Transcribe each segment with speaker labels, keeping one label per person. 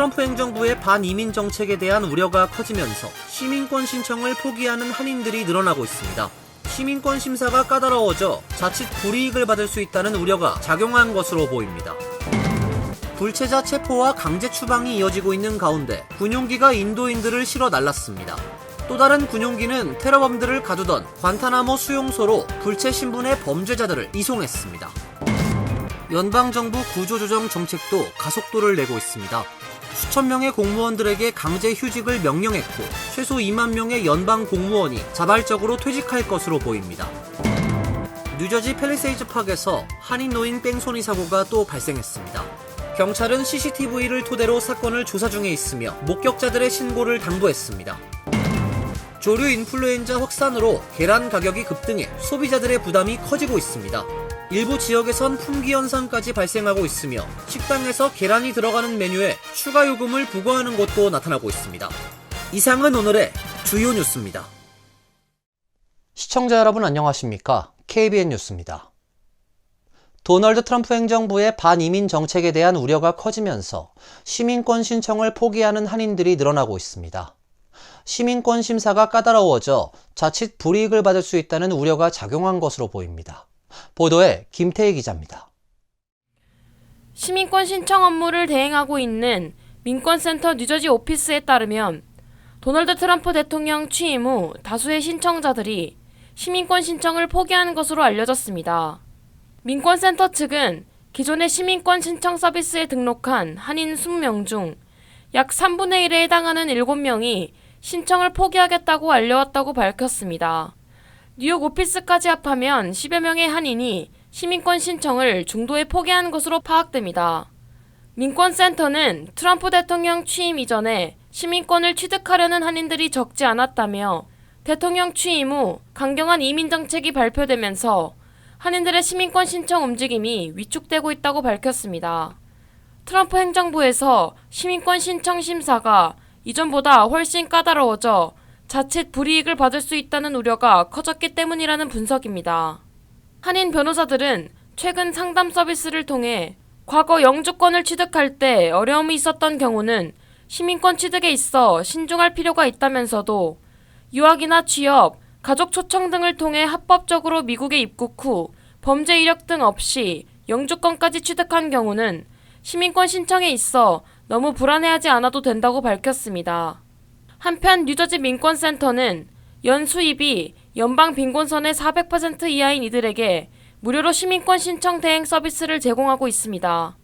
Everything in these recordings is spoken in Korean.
Speaker 1: 트럼프 행정부의 반이민 정책에 대한 우려가 커지면서 시민권 신청을 포기하는 한인들이 늘어나고 있습니다. 시민권 심사가 까다로워져 자칫 불이익을 받을 수 있다는 우려가 작용한 것으로 보입니다. 불체자 체포와 강제 추방이 이어지고 있는 가운데 군용기가 인도인들을 실어 날랐습니다. 또 다른 군용기는 테러범들을 가두던 관타나모 수용소로 불체 신분의 범죄자들을 이송했습니다. 연방정부 구조조정 정책도 가속도를 내고 있습니다. 수천 명의 공무원들에게 강제 휴직을 명령했고 최소 2만 명의 연방 공무원이 자발적으로 퇴직할 것으로 보입니다. 뉴저지 팰리세이즈 팍에서 한인 노인 뺑소니 사고가 또 발생했습니다. 경찰은 CCTV를 토대로 사건을 조사 중에 있으며 목격자들의 신고를 당부했습니다. 조류 인플루엔자 확산으로 계란 가격이 급등해 소비자들의 부담이 커지고 있습니다. 일부 지역에선 품귀 현상까지 발생하고 있으며 식당에서 계란이 들어가는 메뉴에 추가 요금을 부과하는 곳도 나타나고 있습니다. 이상은 오늘의 주요 뉴스입니다.
Speaker 2: 시청자 여러분 안녕하십니까? KBN 뉴스입니다. 도널드 트럼프 행정부의 반이민 정책에 대한 우려가 커지면서 시민권 신청을 포기하는 한인들이 늘어나고 있습니다. 시민권 심사가 까다로워져 자칫 불이익을 받을 수 있다는 우려가 작용한 것으로 보입니다. 보도에 김태희 기자입니다.
Speaker 3: 시민권 신청 업무를 대행하고 있는 민권센터 뉴저지 오피스에 따르면 도널드 트럼프 대통령 취임 후 다수의 신청자들이 시민권 신청을 포기한 것으로 알려졌습니다. 민권센터 측은 기존의 시민권 신청 서비스에 등록한 한인 20명 중 약 3분의 1에 해당하는 7명이 신청을 포기하겠다고 알려왔다고 밝혔습니다. 뉴욕 오피스까지 합하면 10여 명의 한인이 시민권 신청을 중도에 포기한 것으로 파악됩니다. 민권센터는 트럼프 대통령 취임 이전에 시민권을 취득하려는 한인들이 적지 않았다며 대통령 취임 후 강경한 이민 정책이 발표되면서 한인들의 시민권 신청 움직임이 위축되고 있다고 밝혔습니다. 트럼프 행정부에서 시민권 신청 심사가 이전보다 훨씬 까다로워져 자칫 불이익을 받을 수 있다는 우려가 커졌기 때문이라는 분석입니다. 한인 변호사들은 최근 상담 서비스를 통해 과거 영주권을 취득할 때 어려움이 있었던 경우는 시민권 취득에 있어 신중할 필요가 있다면서도 유학이나 취업, 가족 초청 등을 통해 합법적으로 미국에 입국 후 범죄 이력 등 없이 영주권까지 취득한 경우는 시민권 신청에 있어 너무 불안해하지 않아도 된다고 밝혔습니다. 한편 뉴저지 민권센터는 연 수입이 연방 빈곤선의 400% 이하인 이들에게 무료로 시민권 신청 대행 서비스를 제공하고 있습니다.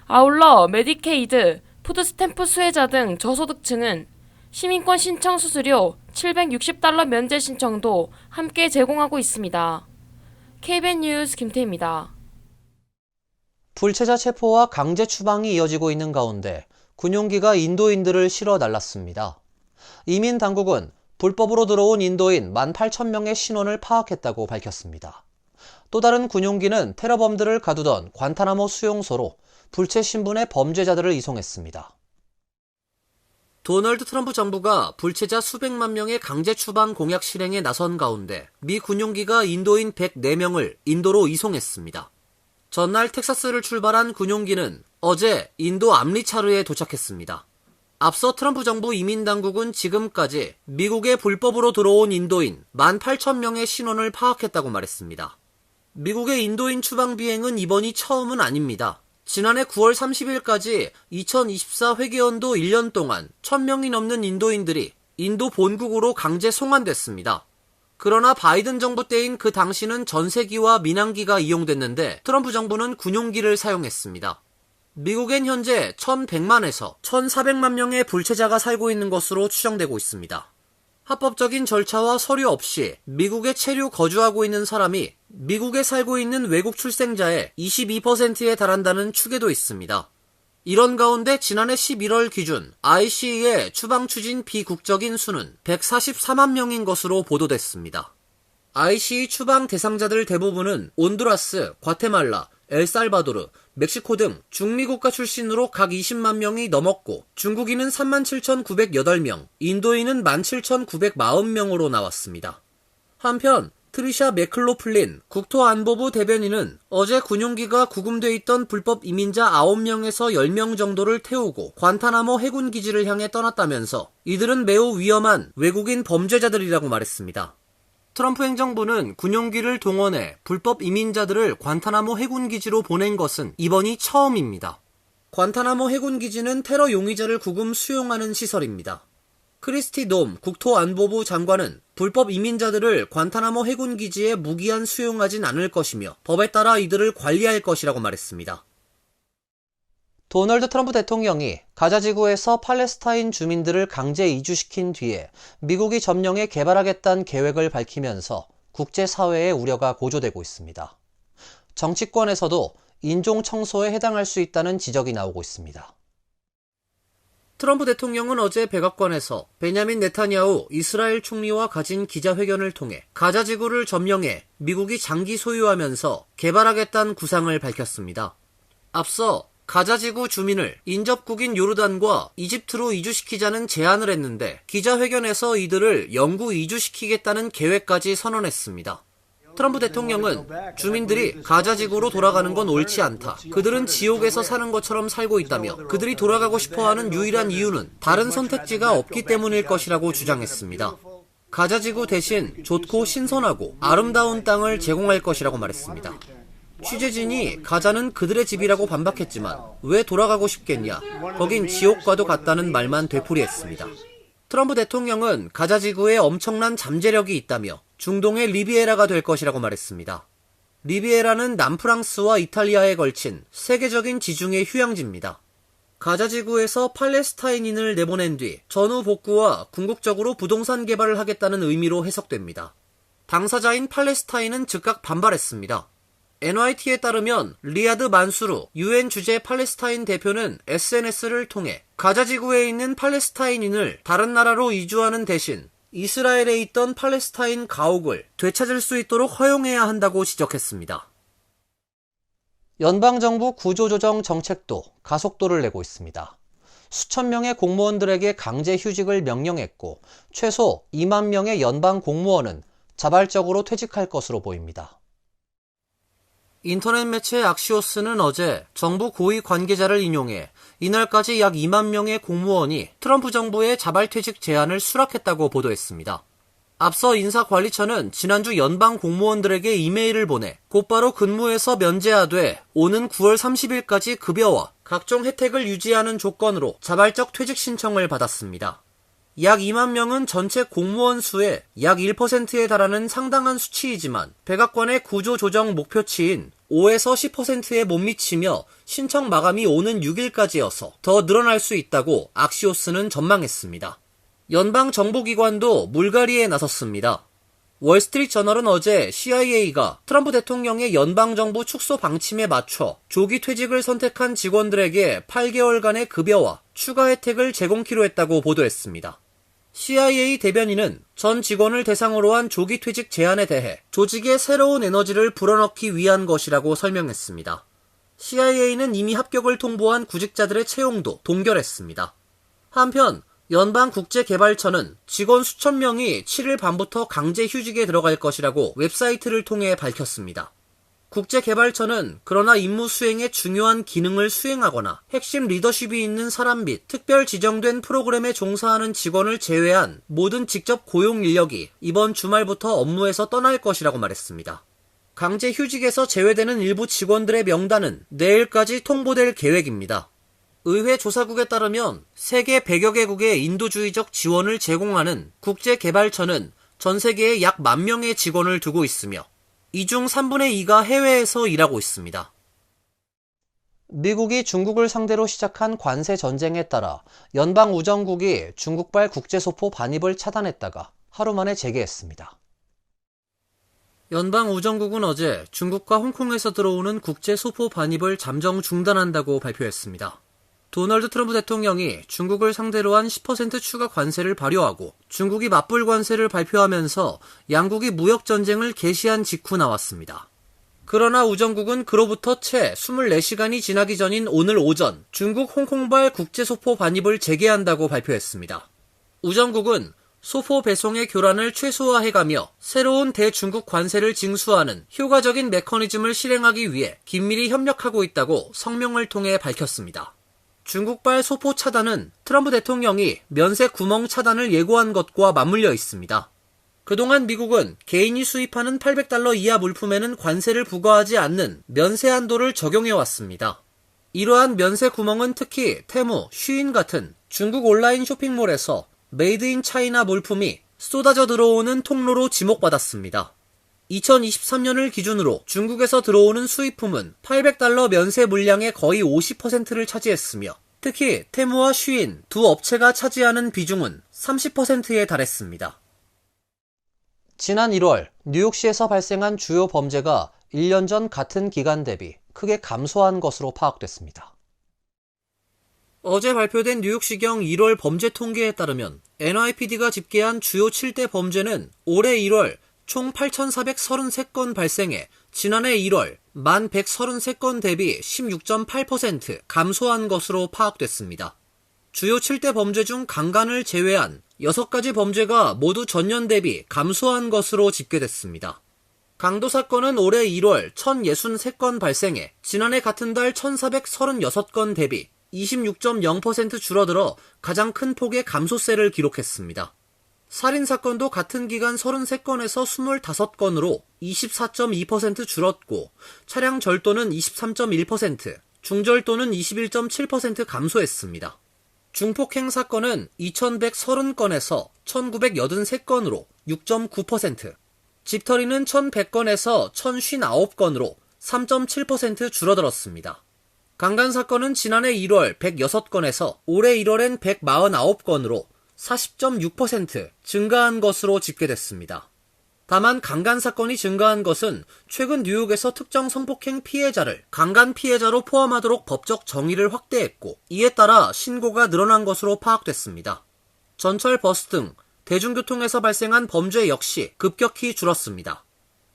Speaker 3: 아울러 메디케이드, 푸드스탬프 수혜자 등 저소득층은 시민권 신청 수수료 $760 면제 신청도 함께 제공하고 있습니다. KBN 뉴스 김태희입니다.
Speaker 2: 불체자 체포와 강제 추방이 이어지고 있는 가운데 군용기가 인도인들을 실어 날랐습니다. 이민 당국은 불법으로 들어온 인도인 18,000명의 신원을 파악했다고 밝혔습니다. 또 다른 군용기는 테러범들을 가두던 관타나모 수용소로 불체 신분의 범죄자들을 이송했습니다.
Speaker 1: 도널드 트럼프 정부가 불체자 수백만 명의 강제 추방 공약 실행에 나선 가운데 미 군용기가 인도인 104명을 인도로 이송했습니다. 전날 텍사스를 출발한 군용기는 어제 인도 암리차르에 도착했습니다. 앞서 트럼프 정부 이민당국은 지금까지 미국에 불법으로 들어온 인도인 18,000명의 신원을 파악했다고 말했습니다. 미국의 인도인 추방 비행은 이번이 처음은 아닙니다. 지난해 9월 30일까지 2024 회계연도 1년 동안 1,000명이 넘는 인도인들이 인도 본국으로 강제 송환됐습니다. 그러나 바이든 정부 때인 그 당시는 전세기와 민항기가 이용됐는데 트럼프 정부는 군용기를 사용했습니다. 미국엔 현재 1,100만에서 1,400만 명의 불체자가 살고 있는 것으로 추정되고 있습니다. 합법적인 절차와 서류 없이 미국에 체류 거주하고 있는 사람이 미국에 살고 있는 외국 출생자의 22%에 달한다는 추계도 있습니다. 이런 가운데 지난해 11월 기준 ICE의 추방 추진 비국적인 수는 144만 명인 것으로 보도됐습니다. ICE 추방 대상자들 대부분은 온두라스, 과테말라, 엘살바도르, 멕시코 등 중미 국가 출신으로 각 20만 명이 넘었고 중국인은 37,908명, 인도인은 17,940명으로 나왔습니다. 한편 트리샤 맥클로플린 국토안보부 대변인은 어제 군용기가 구금돼 있던 불법 이민자 9명에서 10명 정도를 태우고 관타나모 해군기지를 향해 떠났다면서 이들은 매우 위험한 외국인 범죄자들이라고 말했습니다. 트럼프 행정부는 군용기를 동원해 불법 이민자들을 관타나모 해군기지로 보낸 것은 이번이 처음입니다. 관타나모 해군기지는 테러 용의자를 구금 수용하는 시설입니다. 크리스티 돔 국토안보부 장관은 불법 이민자들을 관타나모 해군기지에 무기한 수용하진 않을 것이며 법에 따라 이들을 관리할 것이라고 말했습니다.
Speaker 2: 도널드 트럼프 대통령이 가자지구에서 팔레스타인 주민들을 강제 이주시킨 뒤에 미국이 점령해 개발하겠다는 계획을 밝히면서 국제사회의 우려가 고조되고 있습니다. 정치권에서도 인종 청소에 해당할 수 있다는 지적이 나오고 있습니다.
Speaker 1: 트럼프 대통령은 어제 백악관에서 베냐민 네타냐후 이스라엘 총리와 가진 기자회견을 통해 가자지구를 점령해 미국이 장기 소유하면서 개발하겠다는 구상을 밝혔습니다. 앞서 가자지구 주민을 인접국인 요르단과 이집트로 이주시키자는 제안을 했는데 기자회견에서 이들을 영구 이주시키겠다는 계획까지 선언했습니다. 트럼프 대통령은 주민들이 가자지구로 돌아가는 건 옳지 않다. 그들은 지옥에서 사는 것처럼 살고 있다며 그들이 돌아가고 싶어하는 유일한 이유는 다른 선택지가 없기 때문일 것이라고 주장했습니다. 가자지구 대신 좋고 신선하고 아름다운 땅을 제공할 것이라고 말했습니다. 취재진이 가자는 그들의 집이라고 반박했지만 왜 돌아가고 싶겠냐, 거긴 지옥과도 같다는 말만 되풀이했습니다. 트럼프 대통령은 가자지구에 엄청난 잠재력이 있다며 중동의 리비에라가 될 것이라고 말했습니다. 리비에라는 남프랑스와 이탈리아에 걸친 세계적인 지중해 휴양지입니다. 가자지구에서 팔레스타인인을 내보낸 뒤 전후 복구와 궁극적으로 부동산 개발을 하겠다는 의미로 해석됩니다. 당사자인 팔레스타인은 즉각 반발했습니다. NYT에 따르면 리야드 만수르 UN 주재 팔레스타인 대표는 SNS를 통해 가자지구에 있는 팔레스타인인을 다른 나라로 이주하는 대신 이스라엘에 있던 팔레스타인 가옥을 되찾을 수 있도록 허용해야 한다고 지적했습니다.
Speaker 2: 연방정부 구조조정 정책도 가속도를 내고 있습니다. 수천 명의 공무원들에게 강제 휴직을 명령했고 최소 2만 명의 연방 공무원은 자발적으로 퇴직할 것으로 보입니다.
Speaker 1: 인터넷 매체 악시오스는 어제 정부 고위 관계자를 인용해 이날까지 약 2만 명의 공무원이 트럼프 정부의 자발퇴직 제안을 수락했다고 보도했습니다. 앞서 인사관리처는 지난주 연방 공무원들에게 이메일을 보내 곧바로 근무에서 면제하되 오는 9월 30일까지 급여와 각종 혜택을 유지하는 조건으로 자발적 퇴직 신청을 받았습니다. 약 2만 명은 전체 공무원 수의 약 1%에 달하는 상당한 수치이지만 백악관의 구조조정 목표치인 5에서 10%에 못 미치며 신청 마감이 오는 6일까지여서 더 늘어날 수 있다고 악시오스는 전망했습니다. 연방 정보기관도 물갈이에 나섰습니다. 월스트리트저널은 어제 CIA가 트럼프 대통령의 연방정부 축소 방침에 맞춰 조기 퇴직을 선택한 직원들에게 8개월간의 급여와 추가 혜택을 제공키로 했다고 보도했습니다. CIA 대변인은 전 직원을 대상으로 한 조기 퇴직 제안에 대해 조직에 새로운 에너지를 불어넣기 위한 것이라고 설명했습니다. CIA는 이미 합격을 통보한 구직자들의 채용도 동결했습니다. 한편 연방국제개발처는 직원 수천 명이 7일 밤부터 강제 휴직에 들어갈 것이라고 웹사이트를 통해 밝혔습니다. 국제개발처는 그러나 임무 수행에 중요한 기능을 수행하거나 핵심 리더십이 있는 사람 및 특별 지정된 프로그램에 종사하는 직원을 제외한 모든 직접 고용 인력이 이번 주말부터 업무에서 떠날 것이라고 말했습니다. 강제 휴직에서 제외되는 일부 직원들의 명단은 내일까지 통보될 계획입니다. 의회 조사국에 따르면 세계 100여 개국의 인도주의적 지원을 제공하는 국제개발처는 전 세계에 약 1만 명의 직원을 두고 있으며 이 중 3분의 2가 해외에서 일하고 있습니다.
Speaker 2: 미국이 중국을 상대로 시작한 관세 전쟁에 따라 연방우정국이 중국발 국제소포 반입을 차단했다가 하루 만에 재개했습니다.
Speaker 1: 연방우정국은 어제 중국과 홍콩에서 들어오는 국제소포 반입을 잠정 중단한다고 발표했습니다. 도널드 트럼프 대통령이 중국을 상대로 한 10% 추가 관세를 발효하고 중국이 맞불 관세를 발표하면서 양국이 무역전쟁을 개시한 직후 나왔습니다. 그러나 우정국은 그로부터 채 24시간이 지나기 전인 오늘 오전 중국 홍콩발 국제소포 반입을 재개한다고 발표했습니다. 우정국은 소포 배송의 교란을 최소화해가며 새로운 대중국 관세를 징수하는 효과적인 메커니즘을 실행하기 위해 긴밀히 협력하고 있다고 성명을 통해 밝혔습니다. 중국발 소포 차단은 트럼프 대통령이 면세 구멍 차단을 예고한 것과 맞물려 있습니다. 그동안 미국은 개인이 수입하는 $800 이하 물품에는 관세를 부과하지 않는 면세 한도를 적용해왔습니다. 이러한 면세 구멍은 특히 테무, 쉬인 같은 중국 온라인 쇼핑몰에서 메이드 인 차이나 물품이 쏟아져 들어오는 통로로 지목받았습니다. 2023년을 기준으로 중국에서 들어오는 수입품은 $800 면세 물량의 거의 50%를 차지했으며 특히 테무와 쉬인 두 업체가 차지하는 비중은 30%에 달했습니다.
Speaker 2: 지난 1월 뉴욕시에서 발생한 주요 범죄가 1년 전 같은 기간 대비 크게 감소한 것으로 파악됐습니다.
Speaker 1: 어제 발표된 뉴욕시경 1월 범죄 통계에 따르면 NYPD가 집계한 주요 7대 범죄는 올해 1월 총 8,433건 발생해 지난해 1월 1,133건 대비 16.8% 감소한 것으로 파악됐습니다. 주요 7대 범죄 중 강간을 제외한 6가지 범죄가 모두 전년 대비 감소한 것으로 집계됐습니다. 강도 사건은 올해 1월 1,063건 발생해 지난해 같은 달 1,436건 대비 26.0% 줄어들어 가장 큰 폭의 감소세를 기록했습니다. 살인사건도 같은 기간 33건에서 25건으로 24.2% 줄었고 차량 절도는 23.1%, 중절도는 21.7% 감소했습니다. 중폭행 사건은 2,130건에서 1,983건으로 6.9%, 집털이는 1,100건에서 1,059건으로 3.7% 줄어들었습니다. 강간 사건은 지난해 1월 106건에서 올해 1월엔 149건으로 40.6% 증가한 것으로 집계됐습니다. 다만 강간 사건이 증가한 것은 최근 뉴욕에서 특정 성폭행 피해자를 강간 피해자로 포함하도록 법적 정의를 확대했고 이에 따라 신고가 늘어난 것으로 파악됐습니다. 전철, 버스 등 대중교통에서 발생한 범죄 역시 급격히 줄었습니다.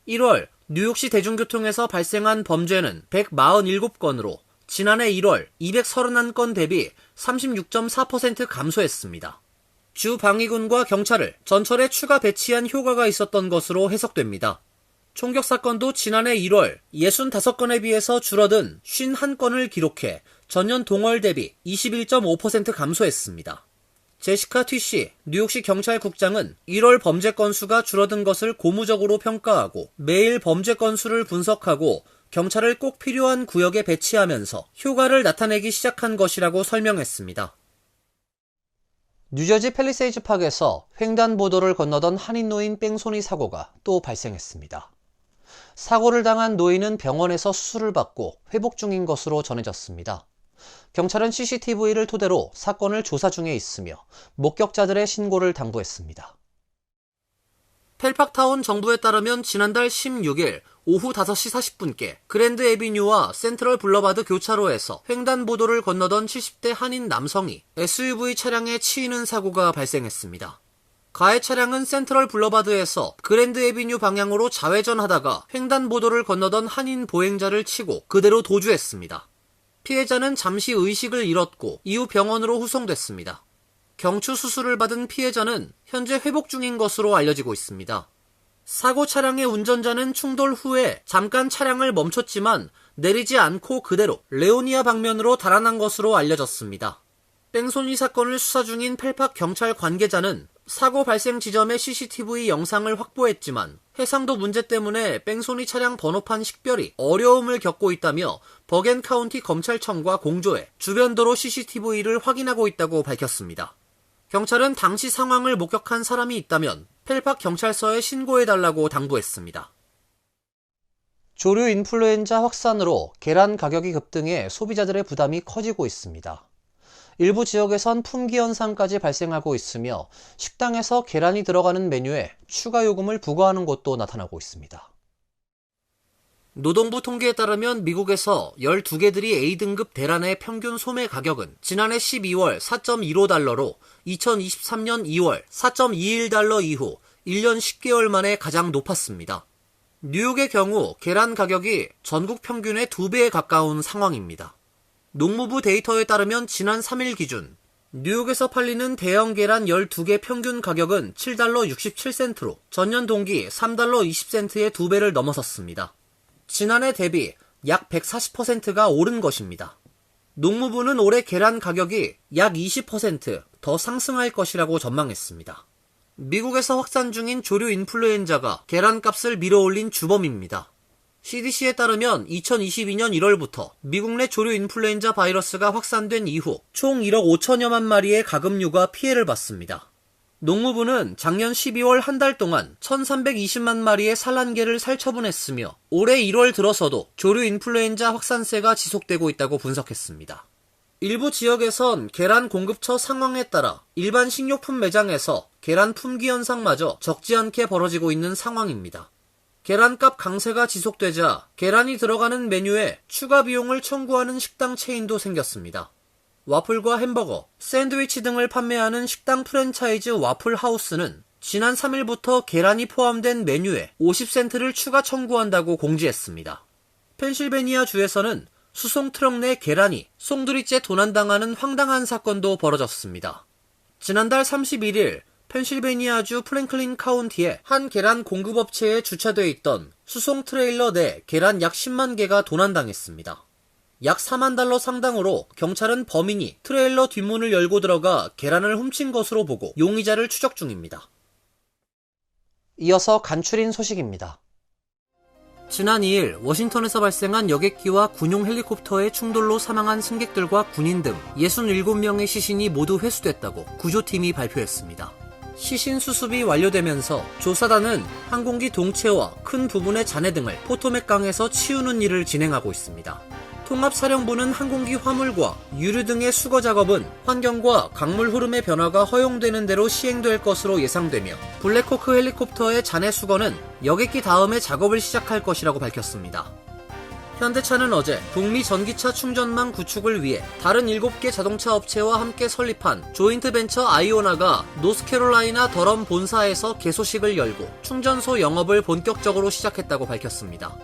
Speaker 1: 1월 뉴욕시 대중교통에서 발생한 범죄는 147건으로 지난해 1월 231건 대비 36.4% 감소했습니다. 주 방위군과 경찰을 전철에 추가 배치한 효과가 있었던 것으로 해석됩니다. 총격 사건도 지난해 1월 65건에 비해서 줄어든 51건을 기록해 전년 동월 대비 21.5% 감소했습니다. 제시카 튀시 뉴욕시 경찰국장은 1월 범죄 건수가 줄어든 것을 고무적으로 평가하고 매일 범죄 건수를 분석하고 경찰을 꼭 필요한 구역에 배치하면서 효과를 나타내기 시작한 것이라고 설명했습니다.
Speaker 2: 뉴저지 팰리세이즈 파크에서 횡단보도를 건너던 한인 노인 뺑소니 사고가 또 발생했습니다. 사고를 당한 노인은 병원에서 수술을 받고 회복 중인 것으로 전해졌습니다. 경찰은 CCTV를 토대로 사건을 조사 중에 있으며 목격자들의 신고를 당부했습니다.
Speaker 1: 펠팍타운 정부에 따르면 지난달 16일 오후 5시 40분께 그랜드 애비뉴와 센트럴 블러바드 교차로에서 횡단보도를 건너던 70대 한인 남성이 SUV 차량에 치이는 사고가 발생했습니다. 가해 차량은 센트럴 블러바드에서 그랜드 애비뉴 방향으로 좌회전하다가 횡단보도를 건너던 한인 보행자를 치고 그대로 도주했습니다. 피해자는 잠시 의식을 잃었고 이후 병원으로 후송됐습니다. 경추 수술을 받은 피해자는 현재 회복 중인 것으로 알려지고 있습니다. 사고 차량의 운전자는 충돌 후에 잠깐 차량을 멈췄지만 내리지 않고 그대로 레오니아 방면으로 달아난 것으로 알려졌습니다. 뺑소니 사건을 수사 중인 펠팍 경찰 관계자는 사고 발생 지점의 CCTV 영상을 확보했지만 해상도 문제 때문에 뺑소니 차량 번호판 식별이 어려움을 겪고 있다며 버겐 카운티 검찰청과 공조해 주변 도로 CCTV를 확인하고 있다고 밝혔습니다. 경찰은 당시 상황을 목격한 사람이 있다면 펠팍 경찰서에 신고해달라고 당부했습니다.
Speaker 2: 조류 인플루엔자 확산으로 계란 가격이 급등해 소비자들의 부담이 커지고 있습니다. 일부 지역에선 품귀 현상까지 발생하고 있으며 식당에서 계란이 들어가는 메뉴에 추가 요금을 부과하는 곳도 나타나고 있습니다.
Speaker 1: 노동부 통계에 따르면 미국에서 12개들이 A등급 대란의 평균 소매 가격은 지난해 12월 4.15달러로 2023년 2월 4.21달러 이후 1년 10개월 만에 가장 높았습니다. 뉴욕의 경우 계란 가격이 전국 평균의 2배에 가까운 상황입니다. 농무부 데이터에 따르면 지난 3일 기준 뉴욕에서 팔리는 대형 계란 12개 평균 가격은 $7 67센트로 전년 동기 $3 20센트의 2배를 넘어섰습니다. 지난해 대비 약 140%가 오른 것입니다. 농무부는 올해 계란 가격이 약 20% 더 상승할 것이라고 전망했습니다. 미국에서 확산 중인 조류 인플루엔자가 계란값을 밀어올린 주범입니다. CDC에 따르면 2022년 1월부터 미국 내 조류 인플루엔자 바이러스가 확산된 이후 총 1억 5천여만 마리의 가금류가 피해를 봤습니다. 농무부는 작년 12월 한 달 동안 1,320만 마리의 산란계를 살처분했으며 올해 1월 들어서도 조류 인플루엔자 확산세가 지속되고 있다고 분석했습니다. 일부 지역에선 계란 공급처 상황에 따라 일반 식료품 매장에서 계란 품귀 현상마저 적지 않게 벌어지고 있는 상황입니다. 계란값 강세가 지속되자 계란이 들어가는 메뉴에 추가 비용을 청구하는 식당 체인도 생겼습니다. 와플과 햄버거, 샌드위치 등을 판매하는 식당 프랜차이즈 와플하우스는 지난 3일부터 계란이 포함된 메뉴에 50센트를 추가 청구한다고 공지했습니다. 펜실베니아 주에서는 수송 트럭 내 계란이 송두리째 도난당하는 황당한 사건도 벌어졌습니다. 지난달 31일 펜실베니아주 프랭클린 카운티의 한 계란 공급업체에 주차되어 있던 수송 트레일러 내 계란 약 10만 개가 도난당했습니다. 약 $4만 상당으로 경찰은 범인이 트레일러 뒷문을 열고 들어가 계란을 훔친 것으로 보고 용의자를 추적 중입니다.
Speaker 2: 이어서 간추린 소식입니다.
Speaker 1: 지난 2일 워싱턴에서 발생한 여객기와 군용 헬리콥터의 충돌로 사망한 승객들과 군인 등 67명의 시신이 모두 회수됐다고 구조팀이 발표했습니다. 시신 수습이 완료되면서 조사단은 항공기 동체와 큰 부분의 잔해 등을 포토맥 강에서 치우는 일을 진행하고 있습니다. 통합사령부는 항공기 화물과 유류 등의 수거 작업은 환경과 강물 흐름의 변화가 허용되는 대로 시행될 것으로 예상되며 블랙호크 헬리콥터의 잔해 수거는 여객기 다음에 작업을 시작할 것이라고 밝혔습니다. 현대차는 어제 북미 전기차 충전망 구축을 위해 다른 7개 자동차 업체와 함께 설립한 조인트 벤처 아이오나가 노스캐롤라이나 더럼 본사에서 개소식을 열고 충전소 영업을 본격적으로 시작했다고 밝혔습니다.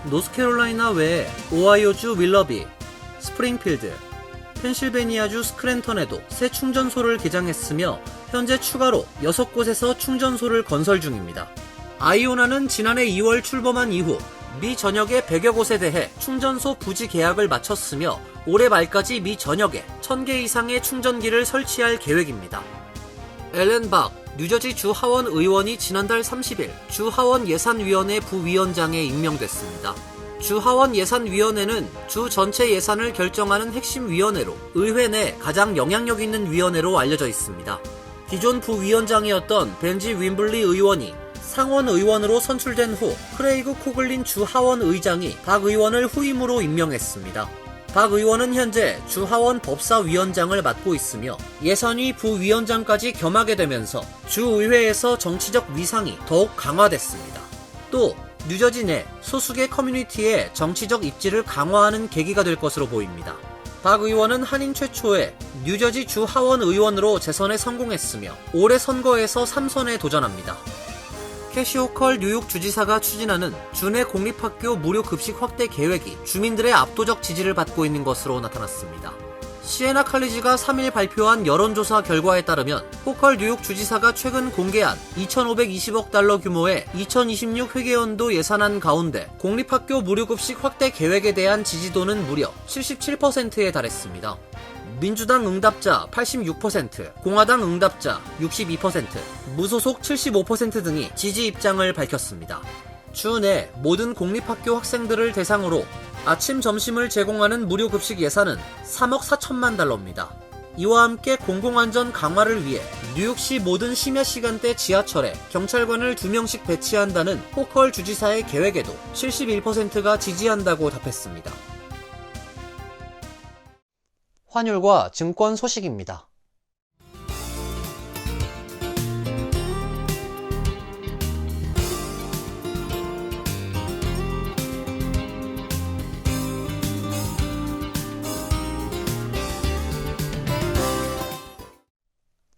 Speaker 1: 노스캐롤라이나 외에 오하이오주 윌러비, 스프링필드, 펜실베니아주 스크랜턴에도 새 충전소를 개장했으며 현재 추가로 6곳에서 충전소를 건설 중입니다. 아이오나는 지난해 2월 출범한 이후 미 전역의 100여 곳에 대해 충전소 부지 계약을 마쳤으며 올해 말까지 미 전역에 1000개 이상의 충전기를 설치할 계획입니다. 앨런 박 뉴저지 주 하원 의원이 지난달 30일 주 하원 예산위원회 부위원장에 임명됐습니다. 주 하원 예산위원회는 주 전체 예산을 결정하는 핵심 위원회로 의회 내 가장 영향력 있는 위원회로 알려져 있습니다. 기존 부위원장이었던 벤지 윈블리 의원이 상원 의원으로 선출된 후 크레이그 코글린 주 하원 의장이 박 의원을 후임으로 임명했습니다. 박 의원은 현재 주 하원 법사위원장을 맡고 있으며 예산위 부위원장까지 겸하게 되면서 주 의회에서 정치적 위상이 더욱 강화됐습니다. 또 뉴저지 내 소수계 커뮤니티의 정치적 입지를 강화하는 계기가 될 것으로 보입니다. 박 의원은 한인 최초의 뉴저지 주 하원 의원으로 재선에 성공했으며 올해 선거에서 3선에 도전합니다. 캐시 호컬 뉴욕 주지사가 추진하는 주내 공립학교 무료 급식 확대 계획이 주민들의 압도적 지지를 받고 있는 것으로 나타났습니다. 시에나 칼리지가 3일 발표한 여론조사 결과에 따르면 호컬 뉴욕 주지사가 최근 공개한 2,520억 달러 규모의 2026 회계연도 예산안 가운데 공립학교 무료 급식 확대 계획에 대한 지지도는 무려 77%에 달했습니다. 민주당 응답자 86%, 공화당 응답자 62%, 무소속 75% 등이 지지 입장을 밝혔습니다. 주 내 모든 공립학교 학생들을 대상으로 아침 점심을 제공하는 무료 급식 예산은 3억 4천만 달러입니다. 이와 함께 공공안전 강화를 위해 뉴욕시 모든 심야 시간대 지하철에 경찰관을 2명씩 배치한다는 호컬 주지사의 계획에도 71%가 지지한다고 답했습니다.
Speaker 2: 환율과 증권 소식입니다.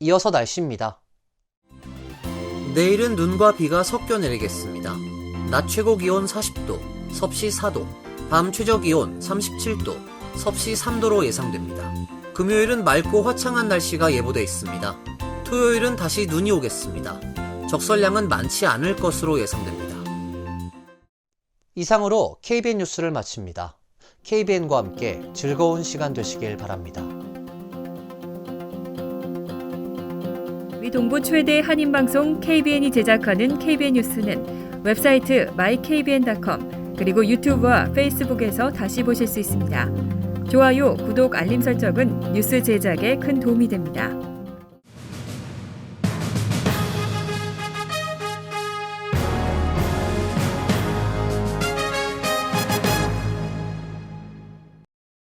Speaker 2: 이어서 날씨입니다.
Speaker 1: 내일은 눈과 비가 섞여 내리겠습니다. 낮 최고 기온 40도, 섭씨 4도, 밤 최저 기온 37도, 섭씨 3도로 예상됩니다. 금요일은 맑고 화창한 날씨가 예보돼 있습니다. 토요일은 다시 눈이 오겠습니다. 적설량은 많지 않을 것으로 예상됩니다.
Speaker 2: 이상으로 KBN 뉴스를 마칩니다. KBN과 함께 즐거운 시간 되시길 바랍니다.
Speaker 4: 위 동부 최대 한인방송 KBN이 제작하는 KBN 뉴스는 웹사이트 mykbn.com 그리고 유튜브와 페이스북에서 다시 보실 수 있습니다. 좋아요, 구독, 알림 설정은 뉴스 제작에 큰 도움이 됩니다.